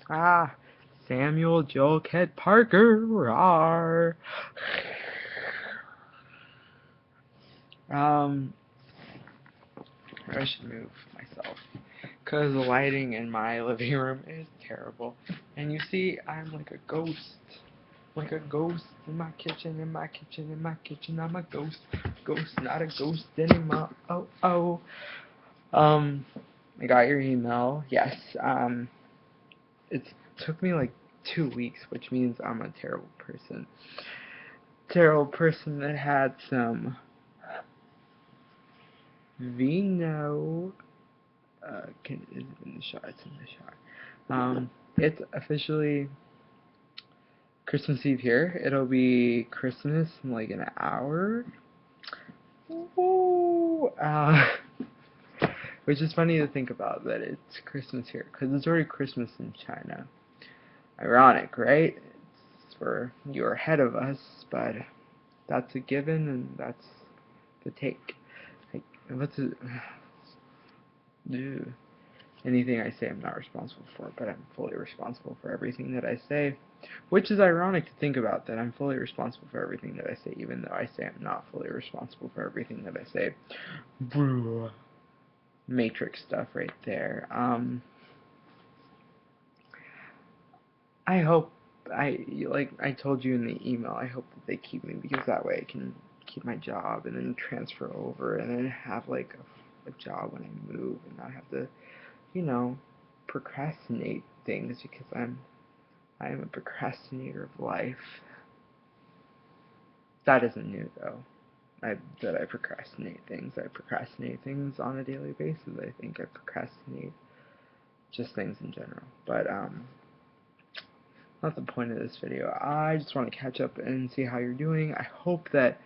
Ah, Samuel Jolkett Parker. Rawr. Um, I should move myself. Because the lighting in my living room is terrible. And you see, I'm like a ghost. Like a ghost in my kitchen, in my kitchen, in my kitchen. I'm a ghost. Ghost, not a ghost anymore. Oh, oh. I got your email. Yes. It took me like 2 weeks, which means I'm a terrible person. Terrible person that had some vino. Is it in the shot? It's in the shot. It's officially Christmas Eve here. It'll be Christmas in like an hour. Woo! Which is funny to think about that it's Christmas here, because it's already Christmas in China. Ironic, right? It's where you're ahead of us, but that's a given, and that's the take. Like, what's it? Anything I say I'm not responsible for, but I'm fully responsible for everything that I say. Which is ironic to think about, that I'm fully responsible for everything that I say, even though I say I'm not fully responsible for everything that I say. Matrix stuff right there. I hope, like I told you in the email, I hope that they keep me, because that way I can keep my job and then transfer over and then have like a job when I move and not have to, you know, procrastinate things, because I am a procrastinator of life. That isn't new though. That I procrastinate things. I procrastinate things on a daily basis. I think I procrastinate just things in general. But not the point of this video. I just want to catch up and see how you're doing. I hope that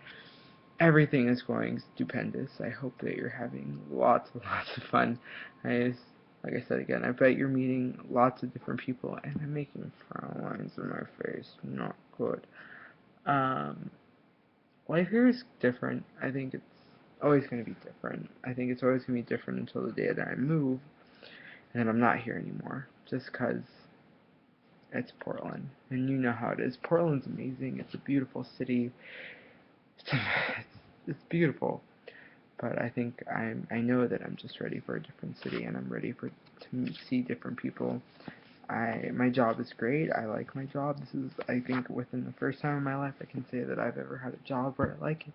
everything is going stupendous. I hope that you're having lots and lots of fun. Like I said again, I bet you're meeting lots of different people, and I'm making frown lines in my face. Not good. Um, Life here is different. I think it's always going to be different. I think it's always going to be different until the day that I move, and then I'm not here anymore. Just because it's Portland, and you know how it is. Portland's amazing. It's a beautiful city. It's beautiful, but I think I know that I'm just ready for a different city, and I'm ready to see different people. My job is great. I like my job. This is, I think, within the first time in my life I can say that I've ever had a job where I like it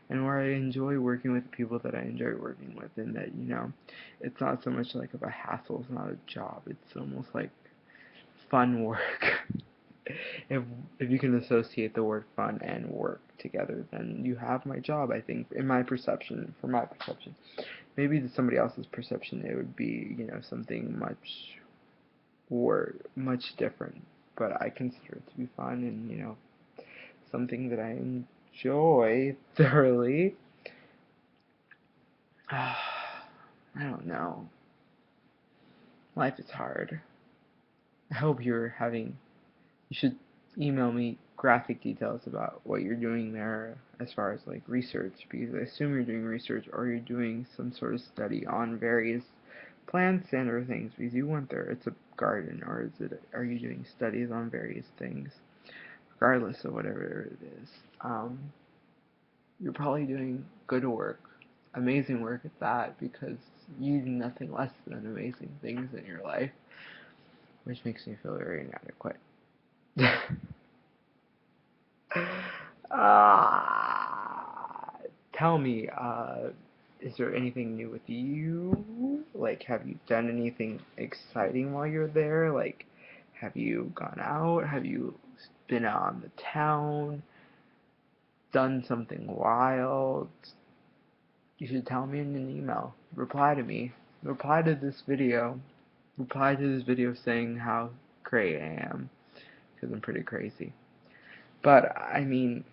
and where I enjoy working with the people that I enjoy working with, and that, it's not so much like of a hassle. It's not a job. It's almost like fun work. if if you can associate the word fun and work together, then you have my job. I think, in my perception, from my perception. Maybe to somebody else's perception, it would be, something much different. But I consider it to be fun, and something that I enjoy thoroughly. I don't know. Life is hard. I hope you should email me graphic details about what you're doing there as far as like research, because I assume you're doing research, or you're doing some sort of study on various plants and other things, because you went there. It's a garden, or are you doing studies on various things? Regardless of whatever it is, you're probably doing good work, amazing work at that, because you do nothing less than amazing things in your life, which makes me feel very inadequate. uh, Tell me, is there anything new with you? Like, have you done anything exciting while you're there? Like, have you gone out? Have you been out on the town? Done something wild? You should tell me in an email. Reply to me. Reply to this video. Reply to this video saying how great I am, because I'm pretty crazy. But, I mean,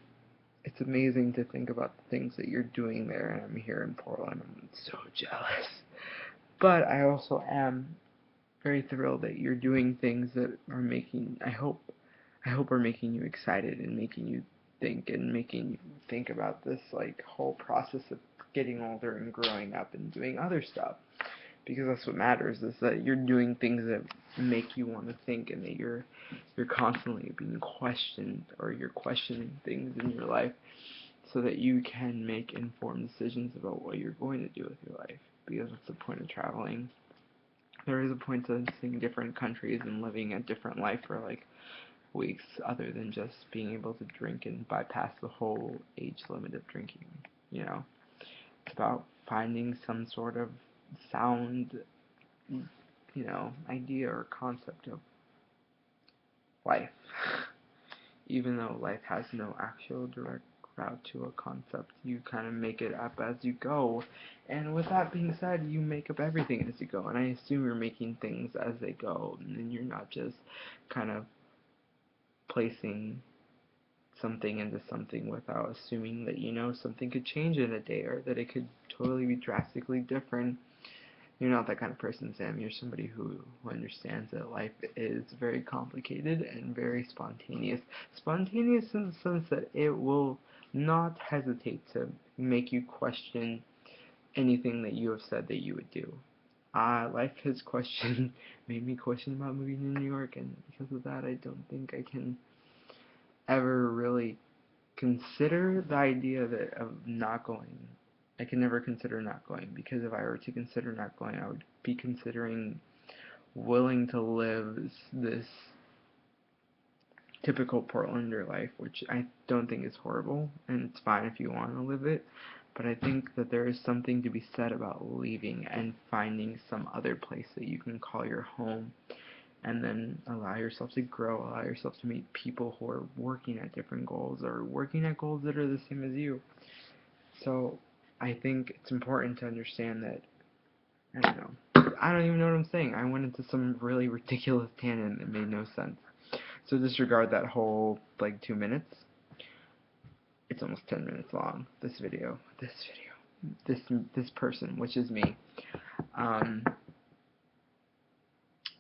it's amazing to think about the things that you're doing there, and I'm here in Portland. I'm so jealous. But I also am very thrilled that you're doing things that are I hope are making you excited, and making you think about this like whole process of getting older and growing up and doing other stuff. because that's what matters, is that you're doing things that make you want to think, and that you're constantly being questioned, or you're questioning things in your life, so that you can make informed decisions about what you're going to do with your life. Because that's the point of traveling. There is a point to seeing different countries and living a different life for like weeks, other than just being able to drink and bypass the whole age limit of drinking. You know, it's about finding some sort of sound, idea or concept of life. Even though life has no actual direct route to a concept, you kind of make it up as you go. And with that being said, you make up everything as you go. And I assume you're making things as they go, and you're not just kind of placing something into something without assuming that something could change in a day, or that it could totally be drastically different. You're not that kind of person, Sam. You're somebody who understands that life is very complicated and very spontaneous. Spontaneous in the sense that it will not hesitate to make you question anything that you have said that you would do. Life has made me question about moving to New York, and because of that, I don't think I can ever really consider the idea of not going. I can never consider not going, because if I were to consider not going, I would be considering willing to live this typical Portlander life, which I don't think is horrible, and it's fine if you want to live it, but I think that there is something to be said about leaving and finding some other place that you can call your home, and then allow yourself to grow, allow yourself to meet people who are working at different goals, or working at goals that are the same as you. So I think it's important to understand that, I don't know, I don't even know what I'm saying. I went into some really ridiculous tangent that made no sense. So disregard that whole, 2 minutes. It's almost 10 minutes long, this video, this person, which is me.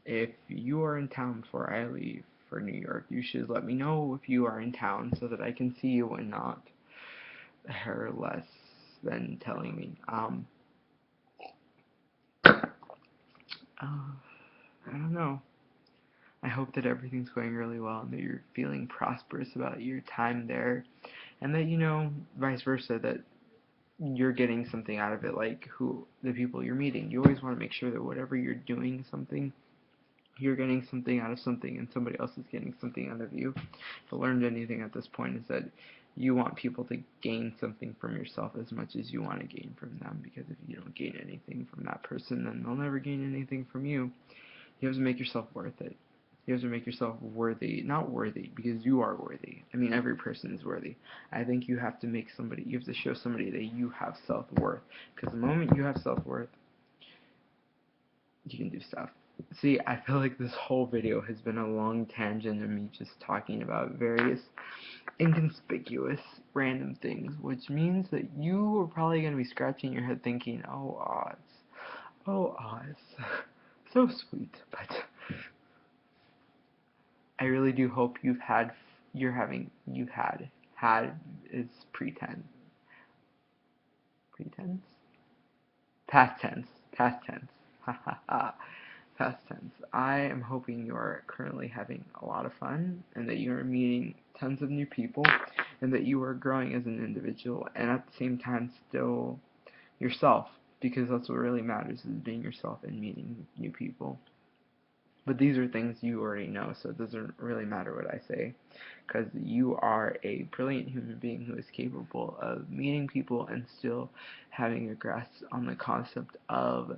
If you are in town before I leave for New York, you should let me know if you are in town, so that I can see you and not hear less than telling me. I don't know. I hope that everything's going really well, and that you're feeling prosperous about your time there, and that, vice versa, that you're getting something out of it, like the people you're meeting. You always want to make sure that whatever you're doing something, you're getting something out of something, and somebody else is getting something out of you. If I learned anything at this point, is that you want people to gain something from yourself as much as you want to gain from them, because if you don't gain anything from that person, then they'll never gain anything from you. You have to make yourself worth it. You have to make yourself worthy. Not worthy, because you are worthy. I mean, every person is worthy. I think you have to show somebody that you have self-worth. Because the moment you have self-worth, you can do stuff. See, I feel like this whole video has been a long tangent of me just talking about various inconspicuous random things, which means that you are probably going to be scratching your head thinking, oh, Oz. Oh, Oz. So sweet, but I really do hope you've had is pretense. Pretense? Past tense. Past tense. Ha ha ha. Past tense. I am hoping you are currently having a lot of fun, and that you are meeting tons of new people, and that you are growing as an individual, and at the same time still yourself, because that's what really matters, is being yourself and meeting new people. But these are things you already know, so it doesn't really matter what I say, because you are a brilliant human being who is capable of meeting people and still having a grasp on the concept of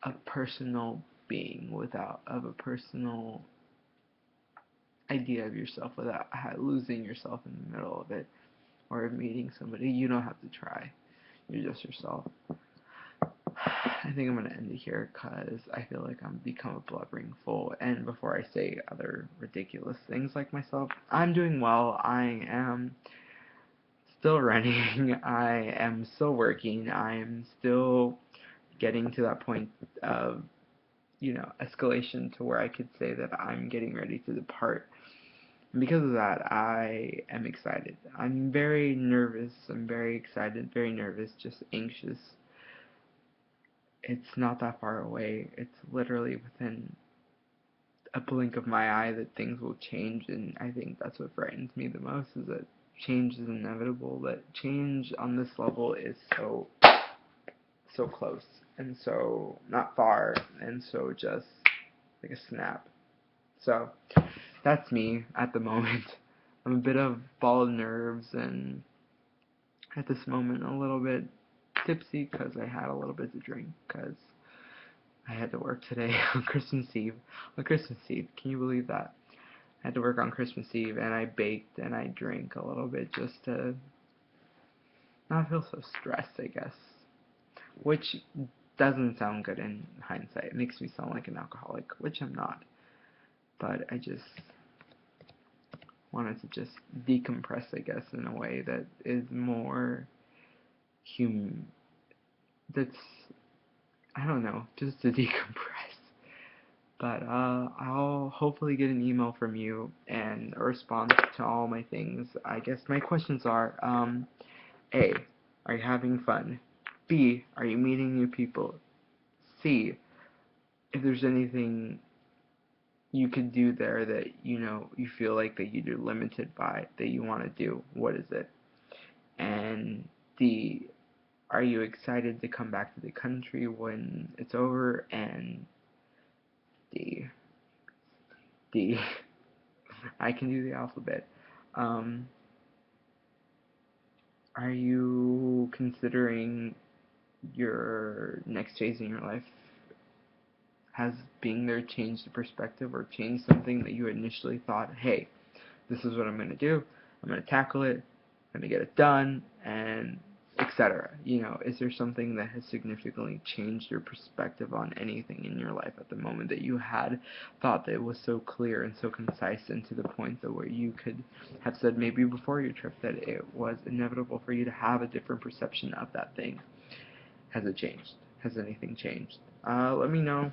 a personal being, of a personal idea of yourself, without losing yourself in the middle of it, or of meeting somebody. You don't have to try. You're just yourself. I think I'm going to end it here, because I feel like I'm become a blubbering fool. And before I say other ridiculous things like myself, I'm doing well. I am still running. I am still working. I am still getting to that point of, escalation, to where I could say that I'm getting ready to depart. And because of that, I am excited. I'm very nervous. I'm very excited, very nervous, just anxious. it's not that far away. It's literally within a blink of my eye that things will change, and I think that's what frightens me the most, is that change is inevitable, that change on this level is so close and so not far and so just like a snap. So that's me at the moment. I'm a bit of ball of nerves, and at this moment a little bit tipsy because I had a little bit to drink because I had to work today on Christmas Eve. On Christmas Eve, can you believe that? I had to work on Christmas Eve, and I baked and I drank a little bit just to not feel so stressed, I guess. Which doesn't sound good in hindsight. It makes me sound like an alcoholic, which I'm not. But I just wanted to just decompress, I guess, in a way that is more that's, I don't know, just to decompress. But I'll hopefully get an email from you and a response to all my things. I guess my questions are, A, are you having fun? B, are you meeting new people? C, if there's anything you could do there that you feel like that you're limited by, that you want to do, what is it? And D, are you excited to come back to the country when it's over? And D, D, I can do the alphabet. Um, are you considering your next phase in your life? Has being there changed the perspective or changed something that you initially thought, hey, this is what I'm going to do, I'm going to tackle it, I'm going to get it done, and etc. Is there something that has significantly changed your perspective on anything in your life at the moment that you had thought that it was so clear and so concise, and to the point that where you could have said maybe before your trip that it was inevitable for you to have a different perception of that thing? Has it changed? Has anything changed? Let me know,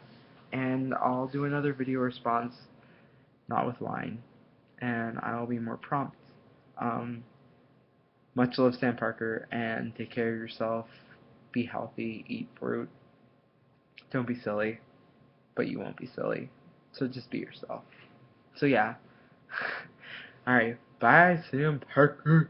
and I'll do another video response, not with wine, and I'll be more prompt. Um, Much love, Sam Parker, and take care of yourself. Be healthy, eat fruit. Don't be silly, but you won't be silly. So just be yourself. So yeah. Alright, bye, Sam Parker.